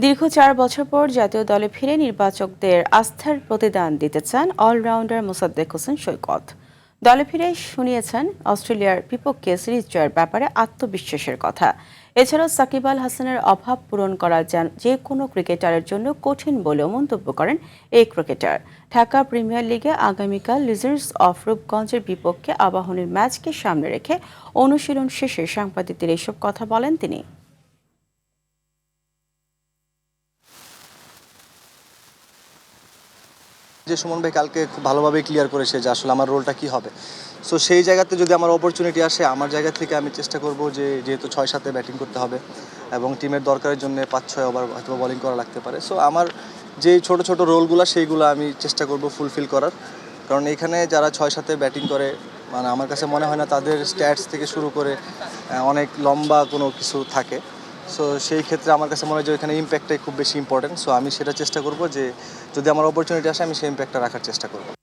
দীর্ঘ ৪ বছর পর জাতীয় দলে ফিরে নির্বাচকদের আস্থার প্রতিদান দিতে চান অলরাউন্ডার মোসাদ্দেক হোসেন সৈকত। দলে ফিরে শুনিয়েছেন অস্ট্রেলিয়ার বিপক্ষে সিরিজ জয়ের ব্যাপারে আত্মবিশ্বাসের কথা। এছাড়াও সাকিব আল হাসানের অভাব পূরণ করা যে কোনো ক্রিকেটারের জন্য কঠিন বলেও মন্তব্য করেন এই ক্রিকেটার। ঢাকা প্রিমিয়ার লিগে আগামীকাল লিজেন্ডস অফ রূপগঞ্জের বিপক্ষে আবাহনীর ম্যাচকে সামনে রেখে অনুশীলন শেষে সাংবাদিকদের এসব কথা বলেন তিনি। যে সুমন ভাই কালকে খুব ভালোভাবে ক্লিয়ার করেছে যে আসলে আমার রোলটা কি হবে। সো সেই জায়গাতে যদি আমার অপরচুনিটি আসে, আমার জায়গা থেকে আমি চেষ্টা করব যে যেহেতু ৬-৭-এ ব্যাটিং করতে হবে এবং টিমের দরকারের জন্য ৫-৬ ওভার হয়তো বোলিং করা লাগতে পারে। সো আমার যে ছোট ছোট রোলগুলো সেইগুলো আমি চেষ্টা করব ফুলফিল করার। কারণ এখানে যারা ৬-৭-এ ব্যাটিং করে, মানে আমার কাছে মনে হয় না তাদের স্ট্যাটস থেকে শুরু করে অনেক লম্বা কোনো কিছু থাকে। সো সেই ক্ষেত্রে আমার কাছে মনে হয় যে এখানে ইম্প্যাক্টটাই খুব বেশি ইম্পর্টেন্ট। সো আমি সেটা চেষ্টা করব যে যদি আমার অপরচুনিটি আসে আমি সেই ইম্প্যাক্টটা রাখার চেষ্টা করব।